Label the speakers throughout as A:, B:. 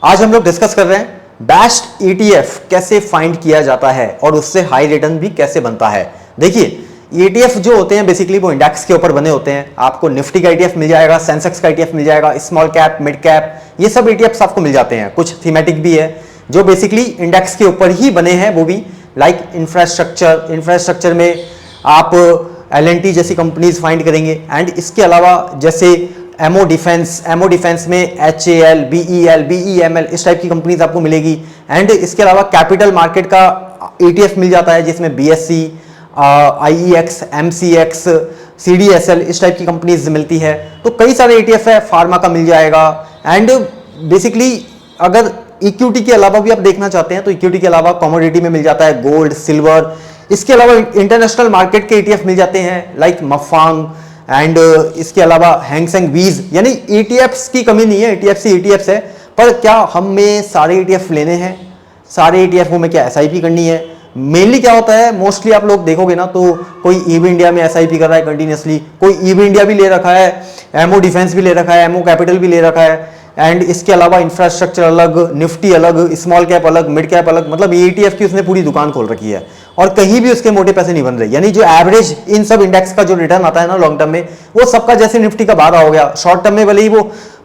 A: आज हम लोग डिस्कस कर रहे हैं बेस्ट ईटीएफ कैसे फाइंड किया जाता है और उससे हाई रिटर्न भी कैसे बनता है। देखिए ईटीएफ जो होते हैं बेसिकली वो इंडेक्स के ऊपर बने होते हैं। आपको निफ्टी का ईटीएफ मिल जाएगा, सेंसेक्स का ईटीएफ मिल जाएगा, स्मॉल कैप, मिड कैप, ये सब ईटीएफ्स आपको मिल जाते हैं। कुछ थीमेटिक भी है जो बेसिकली इंडेक्स के ऊपर ही बने हैं, वो भी लाइक इंफ्रास्ट्रक्चर में आप एल&टी जैसी कंपनीज फाइंड करेंगे। एंड इसके अलावा जैसे एमओ डिफेंस में HAL, BEML इस टाइप की कंपनीज आपको मिलेगी। एंड इसके अलावा कैपिटल मार्केट का ETF मिल जाता है जिसमें BSE, IEX, MCX, CDSL इस टाइप की कंपनीज मिलती है। तो कई सारे ETF है, फार्मा का मिल जाएगा। एंड बेसिकली अगर इक्विटी के अलावा भी आप देखना चाहते हैं तो इक्विटी के अलावा कमोडिटी में मिल जाता है गोल्ड, सिल्वर। इसके अलावा इंटरनेशनल मार्केट के ETF मिल जाते हैं लाइक मफांग एंड इसके अलावा हैंगसेंग वीज। यानी ETFs की कमी नहीं है, ETFs ही ETFs है। पर क्या हमें सारे ETF लेने हैं? सारे ETF में क्या SIP करनी है? मेनली क्या होता है, मोस्टली आप लोग देखोगे ना तो कोई ईवी इंडिया में SIP कर रहा है कंटिन्यूसली, कोई ईवी इंडिया भी ले रखा है, एमओ डिफेंस भी ले रखा है, एमओ कैपिटल भी ले रखा है। एंड इसके अलावा इंफ्रास्ट्रक्चर अलग, निफ्टी अलग, स्मॉल कैप अलग, मिड कैप अलग, मतलब ETF की उसने पूरी दुकान खोल रखी है और कहीं भी उसके मोटे पैसे नहीं बन रहे। यानी जो एवरेज इन सब इंडेक्स का जो रिटर्न आता है ना लॉन्ग टर्म में, वो सबका जैसे निफ्टी का 12 हो गया, शॉर्ट टर्म में भले ही वो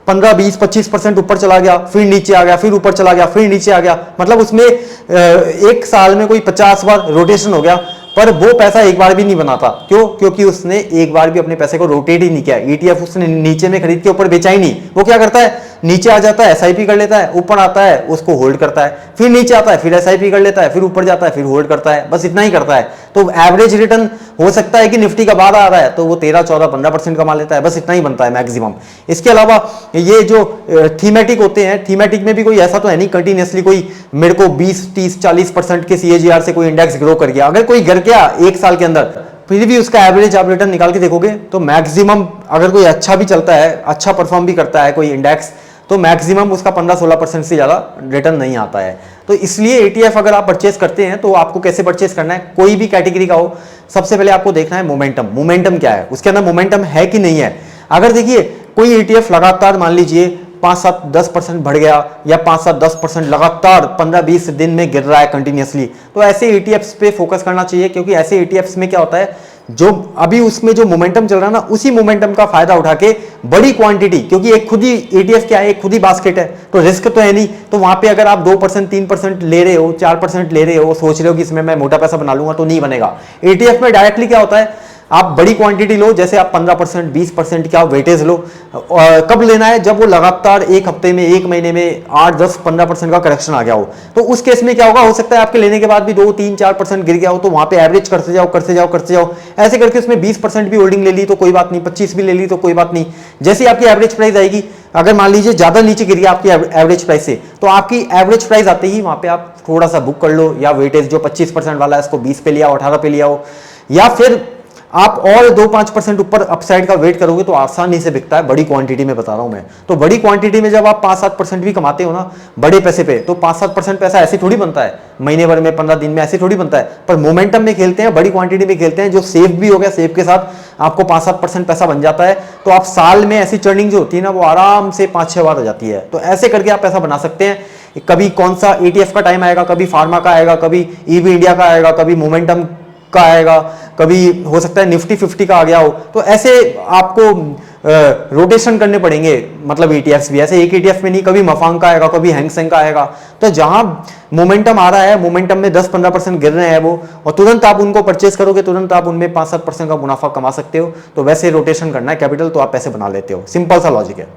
A: 15, 20, 25% ऊपर चला गया, फिर नीचे आ गया, फिर ऊपर चला गया, फिर नीचे आ गया, मतलब उसमें एक साल में कोई 50 बार रोटेशन हो गया, पर वो पैसा एक बार भी नहीं बनाता। क्यों? क्योंकि उसने एक बार भी अपने पैसे को रोटेट ही नहीं किया। ETF उसने नीचे में खरीद के ऊपर बेचा ही नहीं। वो क्या करता है, नीचे आ जाता है SIP कर लेता है, ऊपर आता है उसको होल्ड करता है, फिर नीचे आता है फिर SIP कर लेता है, फिर ऊपर जाता है फिर होल्ड करता है, बस इतना ही करता है। तो एवरेज रिटर्न हो सकता है कि निफ्टी का 12 आ रहा है तो वो 13, 14, 15% कमा लेता है, बस इतना ही बनता है मैक्सिमम। इसके अलावा ये जो थीमेटिक होते हैं, थीमेटिक में भी कोई ऐसा तो है नहीं कंटिन्यूसली कोई मेरे को 20, 30, 40% के CAGR से कोई इंडेक्स ग्रो कर गया। अगर कोई गिर गया एक साल के अंदर, फिर भी उसका एवरेज आप रिटर्न निकाल के देखोगे तो मैक्सिमम, अगर कोई अच्छा भी चलता है, अच्छा परफॉर्म भी करता है कोई इंडेक्स, तो मैक्सिमम उसका 15-16% से ज़्यादा रिटर्न नहीं आता है। तो इसलिए ETF अगर आप परचेस करते हैं तो आपको कैसे परचेस करना है, कोई भी कैटेगरी का हो, सबसे पहले आपको देखना है मोमेंटम क्या है, उसके अंदर मोमेंटम है कि नहीं है। अगर देखिए कोई ETF लगातार मान लीजिए 5-7-10% बढ़ गया या 5-7-10% लगातार 15-20 दिन में गिर रहा है कंटिन्यूसली, तो ऐसे ETFs पे फोकस करना चाहिए। क्योंकि ऐसे ETFs में क्या होता है, जो अभी उसमें जो मोमेंटम चल रहा है ना, उसी मोमेंटम का फायदा उठा के बड़ी क्वांटिटी, क्योंकि एक खुद ही ETF क्या है, एक खुद ही बास्केट है, तो रिस्क तो है नहीं। तो वहां पे अगर आप 2%, 3% ले रहे हो, 4% ले रहे हो, सोच रहे हो कि इसमें मैं मोटा पैसा बना लूंगा, तो नहीं बनेगा। ETF में डायरेक्टली क्या होता है, आप बड़ी क्वांटिटी लो, जैसे आप 15%, 20% क्या वेटेज लो। कब लेना है, जब वो लगातार एक हफ्ते में, एक महीने में 8, 10, 15% का करेक्शन आ गया हो। तो उस केस में क्या होगा, हो सकता है आपके लेने के बाद भी 2, 3, 4% गिर गया हो, तो वहां पे एवरेज करते जाओ, ऐसे करके उसमें 20% भी होल्डिंग ले ली तो कोई बात नहीं, 25 भी ले ली तो कोई बात नहीं। जैसे आपकी एवरेज प्राइस आएगी, अगर मान लीजिए ज्यादा नीचे गिर गया आपकी एवरेज प्राइस से, तो आपकी एवरेज प्राइस आते ही वहां पे आप थोड़ा सा बुक कर लो, या वेटेज जो 25% वाला है उसको 20 पे लिया, 18 पे लिया हो, या फिर आप और 2-5% ऊपर अपसाइड का वेट करोगे तो आसानी से बिकता है। बड़ी क्वांटिटी में बता रहा हूं मैं। तो बड़ी क्वांटिटी में जब आप 5-7% भी कमाते हो ना बड़े पैसे पे, तो 5-7% पैसा ऐसे थोड़ी बनता है महीने भर में, 15 दिन में, ऐसे थोड़ी बनता है। पर मोमेंटम में खेलते हैं, बड़ी क्वांटिटी में खेलते हैं, जो सेफ भी हो गया, सेफ के साथ आपको 5-7% पैसा बन जाता है। तो आप साल में ऐसी चर्निंग जो होती है ना, वो आराम से 5-6 बार हो जाती है। तो ऐसे करके आप पैसा बना सकते हैं। कभी कौन सा ETF का टाइम आएगा, कभी फार्मा का आएगा, कभी ईवी इंडिया का आएगा, कभी मोमेंटम का आएगा, कभी हो सकता है निफ्टी 50 का आ गया हो। तो ऐसे आपको रोटेशन करने पड़ेंगे, मतलब ETFs भी ऐसे एक ETF में नहीं, कभी मफांग का आएगा, कभी हैंगसेंग का आएगा। तो जहां मोमेंटम आ रहा है, मोमेंटम में 10-15% गिर रहे हैं वो, और तुरंत आप उनको परचेस करोगे, तुरंत आप उनमें 5-7% का मुनाफा कमा सकते हो। तो वैसे रोटेशन करना है कैपिटल, तो आप पैसे बना लेते हो। सिंपल सा लॉजिक है।